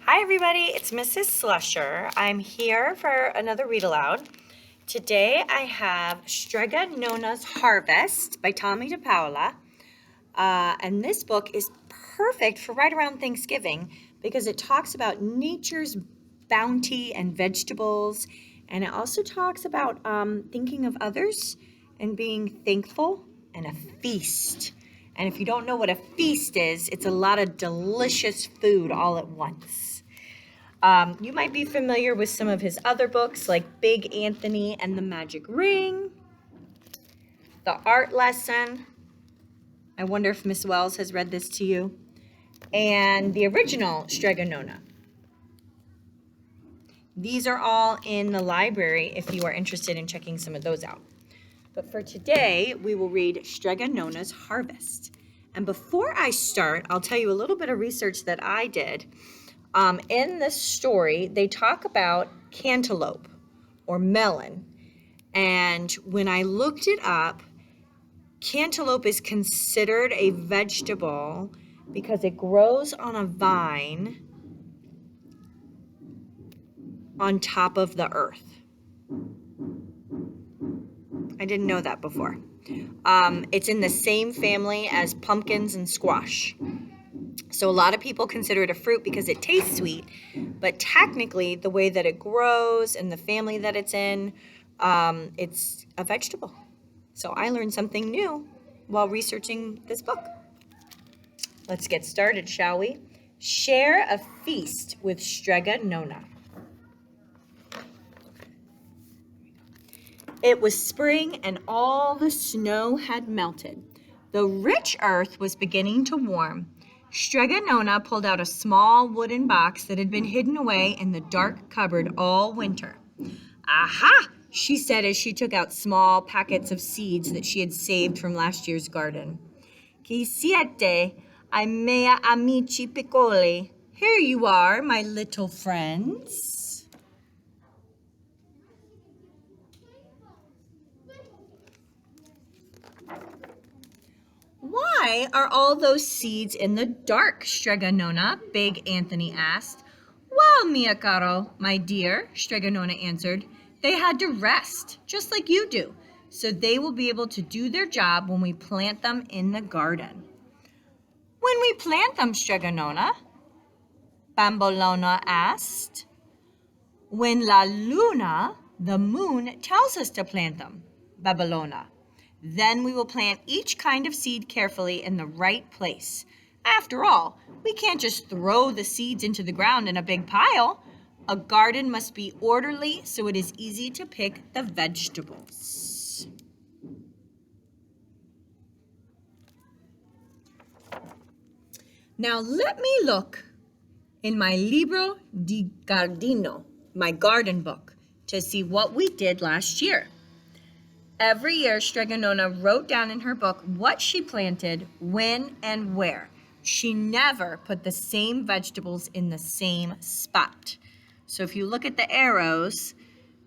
Hi everybody, it's Mrs. Slusher. I'm here for another read aloud. Today I have Strega Nona's Harvest by Tomie dePaola. And this book is perfect for right around Thanksgiving because it talks about nature's bounty and vegetables. And it also talks about thinking of others and being thankful and a feast. And if you don't know what a feast is, it's a lot of delicious food all at once. You might be familiar with some of his other books like Big Anthony and the Magic Ring, The Art Lesson. I wonder if Miss Wells has read this to you. And the original Strega Nona. These are all in the library if you are interested in checking some of those out. But for today, we will read Strega Nona's Harvest. And before I start, I'll tell you a little bit of research that I did. In this story, they talk about cantaloupe or melon. And when I looked it up, cantaloupe is considered a vegetable because it grows on a vine on top of the earth. I didn't know that before. It's in the same family as pumpkins and squash. So a lot of people consider it a fruit because it tastes sweet, but technically the way that it grows and the family that it's in, it's a vegetable. So I learned something new while researching this book. Let's get started, shall we? Share a feast with Strega Nona. It was spring and all the snow had melted. The rich earth was beginning to warm. Strega Nona pulled out a small wooden box that had been hidden away in the dark cupboard all winter. Aha! She said as she took out small packets of seeds that she had saved from last year's garden. Chi siete, ai miei amici piccoli? Here you are, my little friends. Why are all those seeds in the dark, Strega Nona? Big Anthony asked. Well, mia caro, my dear, Strega Nona answered, they had to rest, just like you do, so they will be able to do their job when we plant them in the garden. When we plant them, Strega Nona? Bambolona asked. When la luna, the moon, tells us to plant them, Babylona. Then we will plant each kind of seed carefully in the right place. After all, we can't just throw the seeds into the ground in a big pile. A garden must be orderly so it is easy to pick the vegetables. Now let me look in my Libro di Giardino, my garden book, to see what we did last year. Every year, Strega Nona wrote down in her book what she planted, when, and where. She never put the same vegetables in the same spot. So if you look at the arrows,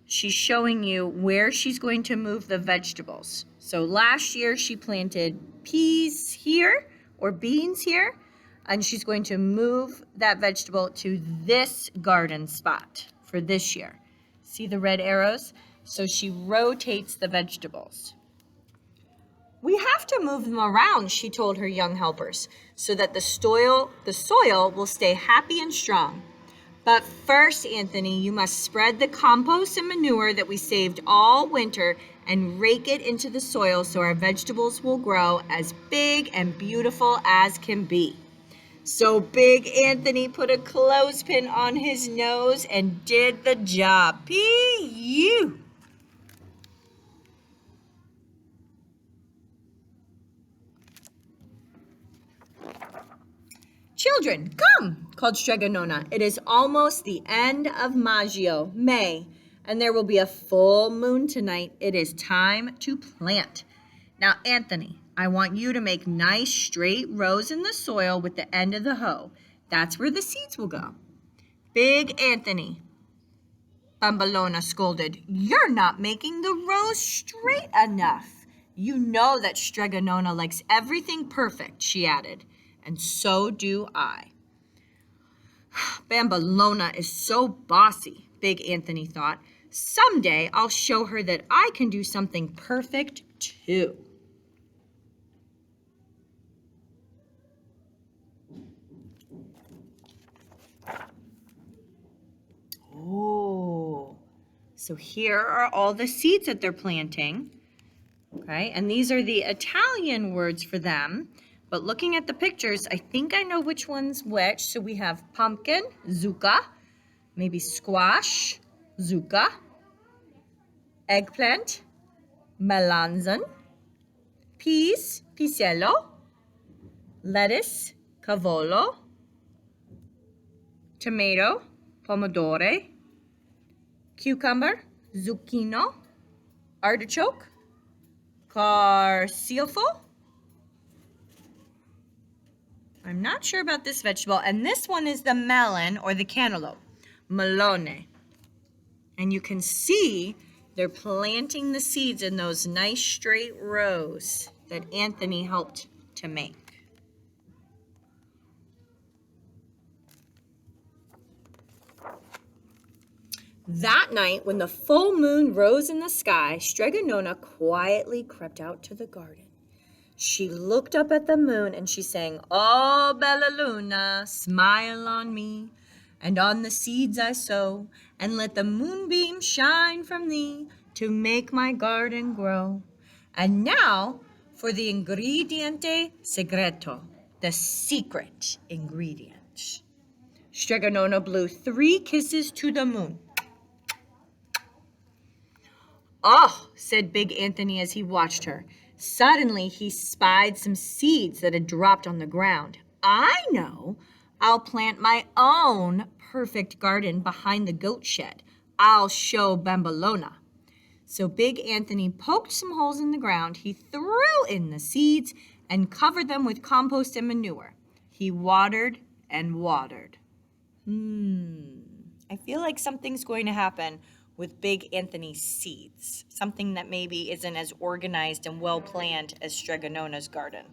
she's showing you where she's going to move the vegetables. So last year, she planted peas here or beans here, and she's going to move that vegetable to this garden spot for this year. See the red arrows? So she rotates the vegetables. We have to move them around, she told her young helpers, so that the soil will stay happy and strong. But first, Anthony, you must spread the compost and manure that we saved all winter and rake it into the soil so our vegetables will grow as big and beautiful as can be. So Big Anthony put a clothespin on his nose and did the job. P.U. Children, come, called Strega Nona. It is almost the end of Maggio, May, and there will be a full moon tonight. It is time to plant. Now, Anthony, I want you to make nice straight rows in the soil with the end of the hoe. That's where the seeds will go. Big Anthony, Bambolona scolded, you're not making the rows straight enough. You know that Strega Nona likes everything perfect, she added. And so do I. Bambolona is so bossy, Big Anthony thought. Someday I'll show her that I can do something perfect too. Oh, so here are all the seeds that they're planting. Okay, and these are the Italian words for them. But looking at the pictures, I think I know which one's which. So we have pumpkin, zucca, maybe squash, zucca, eggplant, melanzan, peas, pisello, lettuce, cavolo, tomato, pomodoro, cucumber, zucchino, artichoke, carciofo. I'm not sure about this vegetable. And this one is the melon or the cantaloupe, melone. And you can see they're planting the seeds in those nice straight rows that Anthony helped to make. That night, when the full moon rose in the sky, Strega Nona quietly crept out to the garden. She looked up at the moon and she sang, "Oh, bella luna, smile on me, and on the seeds I sow, and let the moonbeam shine from thee to make my garden grow." And now for the ingrediente segreto, the secret ingredient. Strega Nona blew 3 kisses to the moon. "Oh," said Big Anthony as he watched her. Suddenly, he spied some seeds that had dropped on the ground. "I know. I'll plant my own perfect garden behind the goat shed. I'll show Bambolona." So Big Anthony poked some holes in the ground. He threw in the seeds and covered them with compost and manure. He watered and watered. I feel like something's going to happen with Big Anthony's seeds, something that maybe isn't as organized and well planned as Strega Nona's garden.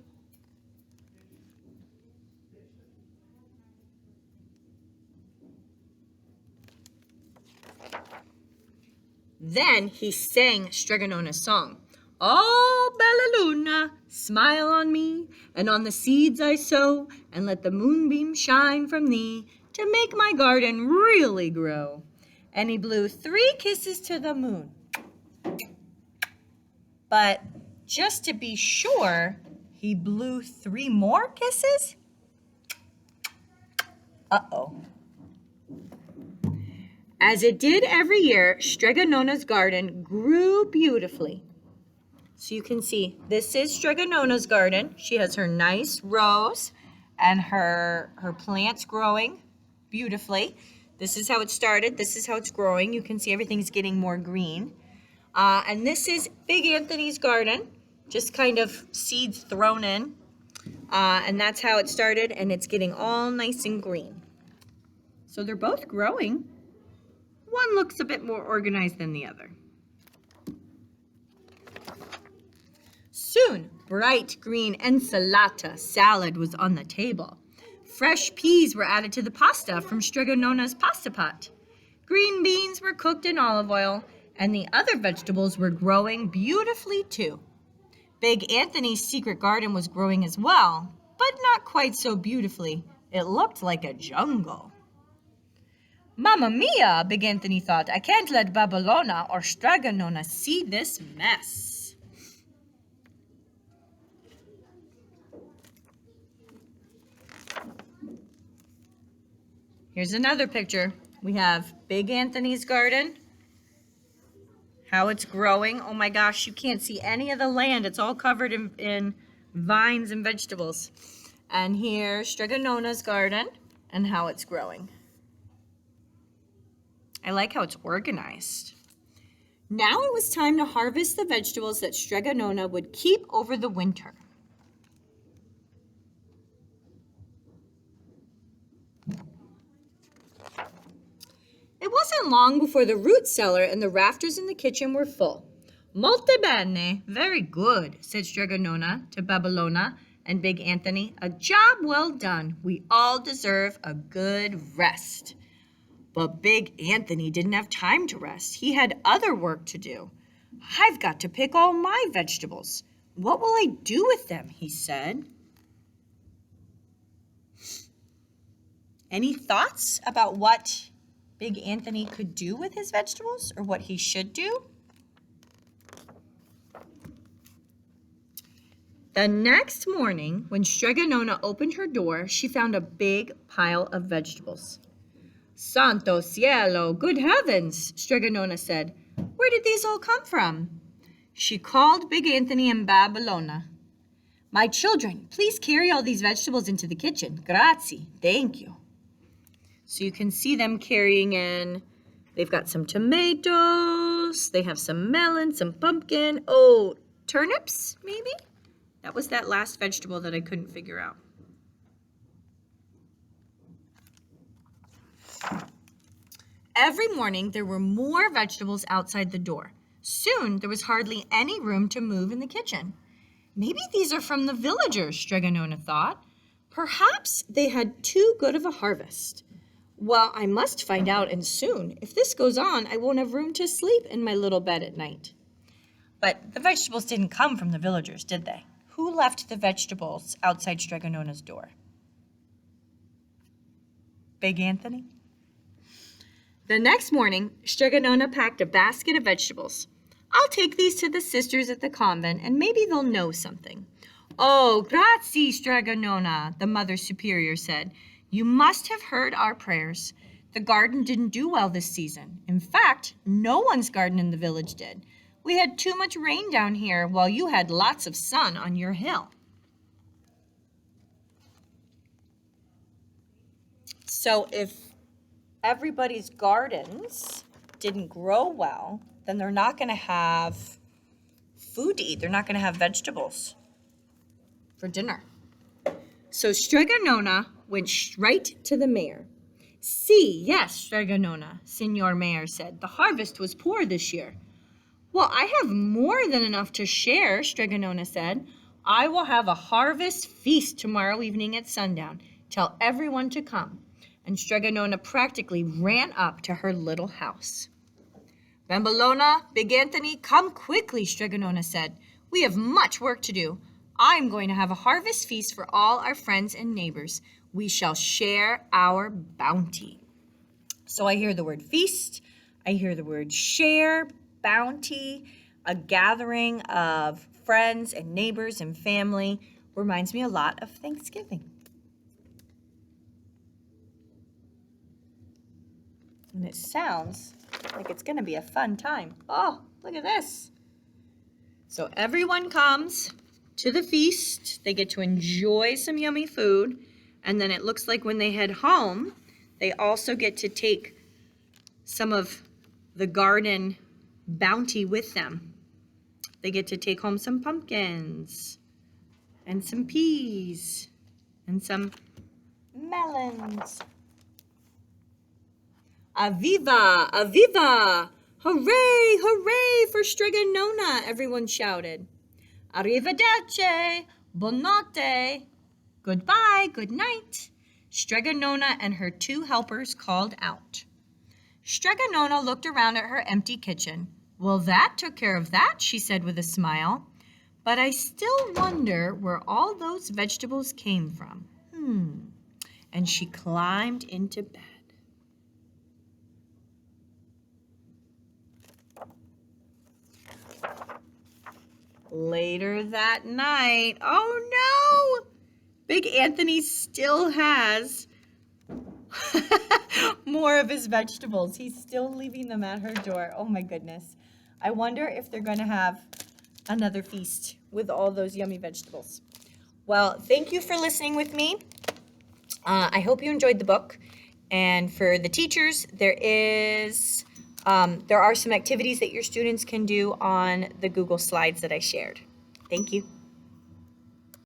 Then he sang Strega Nona's song. "Oh, bella luna, smile on me, and on the seeds I sow, and let the moonbeam shine from thee to make my garden really grow." And he blew 3 kisses to the moon. But just to be sure, he blew 3 more kisses? Uh-oh. As it did every year, Strega Nona's garden grew beautifully. So you can see, this is Strega Nona's garden. She has her nice rows and her plants growing beautifully. This is how it started. This is how it's growing. You can see everything's getting more green. And this is Big Anthony's garden, just kind of seeds thrown in. And that's how it started, and it's getting all nice and green. So they're both growing. One looks a bit more organized than the other. Soon, bright green ensalata salad was on the table. Fresh peas were added to the pasta from Strega Nona's pasta pot. Green beans were cooked in olive oil, and the other vegetables were growing beautifully too. Big Anthony's secret garden was growing as well, but not quite so beautifully. It looked like a jungle. "Mamma mia," Big Anthony thought, "I can't let Bambolona or Strega Nona see this mess." Here's another picture. We have Big Anthony's garden, how it's growing. Oh my gosh, you can't see any of the land. It's all covered in vines and vegetables. And here's Strega Nona's garden and how it's growing. I like how it's organized. Now it was time to harvest the vegetables that Strega Nona would keep over the winter. It wasn't long before the root cellar and the rafters in the kitchen were full. "Molto bene, very good," said Strega Nona to Bambolona And Big Anthony, a job well done. We all deserve a good rest. But Big Anthony didn't have time to rest. He had other work to do. I've got to pick all my vegetables. What will I do with them? He said. Any thoughts about what Big Anthony could do with his vegetables or what he should do? The next morning, when Strega Nona opened her door, she found a big pile of vegetables. Santo cielo, good heavens, Strega Nona said. Where did these all come from? She called Big Anthony and dePaola. My children, please carry all these vegetables into the kitchen. Grazie, thank you. So you can see them carrying in, they've got some tomatoes, they have some melon, some pumpkin, turnips maybe? That was that last vegetable that I couldn't figure out. Every morning there were more vegetables outside the door. Soon there was hardly any room to move in the kitchen. Maybe these are from the villagers, Strega Nona thought. Perhaps they had too good of a harvest. Well, I must find out, and soon. If this goes on, I won't have room to sleep in my little bed at night. But the vegetables didn't come from the villagers, did they? Who left the vegetables outside Strega Nona's door? Big Anthony? The next morning, Strega Nona packed a basket of vegetables. I'll take these to the sisters at the convent, and maybe they'll know something. Oh, grazie, Strega Nona, the Mother Superior said. You must have heard our prayers. The garden didn't do well this season. In fact, no one's garden in the village did. We had too much rain down here while you had lots of sun on your hill. So if everybody's gardens didn't grow well, then they're not going to have food to eat. They're not going to have vegetables for dinner. So Strega Nona went straight to the mayor. See, yes, Strega Nona, Signor Mayor said. The harvest was poor this year. Well, I have more than enough to share, Strega Nona said. I will have a harvest feast tomorrow evening at sundown. Tell everyone to come. And Strega Nona practically ran up to her little house. dePaola, Big Anthony, come quickly, Strega Nona said. We have much work to do. I'm going to have a harvest feast for all our friends and neighbors. We shall share our bounty. So I hear the word feast. I hear the word share, bounty, a gathering of friends and neighbors and family. Reminds me a lot of Thanksgiving. And it sounds like it's going to be a fun time. Oh, look at this. So everyone comes to the feast. They get to enjoy some yummy food. And then it looks like when they head home, they also get to take some of the garden bounty with them. They get to take home some pumpkins and some peas and some melons. Aviva! Aviva! Hooray! Hooray for Strega Nona! Everyone shouted. Arrivederci! Buonanotte! Goodbye, good night. Strega Nona and her two helpers called out. Strega Nona looked around at her empty kitchen. Well, that took care of that, she said with a smile. But I still wonder where all those vegetables came from. And she climbed into bed. Later that night, oh no! Big Anthony still has more of his vegetables. He's still leaving them at her door. Oh my goodness. I wonder if they're going to have another feast with all those yummy vegetables. Well, thank you for listening with me. I hope you enjoyed the book. And for the teachers, there are some activities that your students can do on the Google Slides that I shared. Thank you.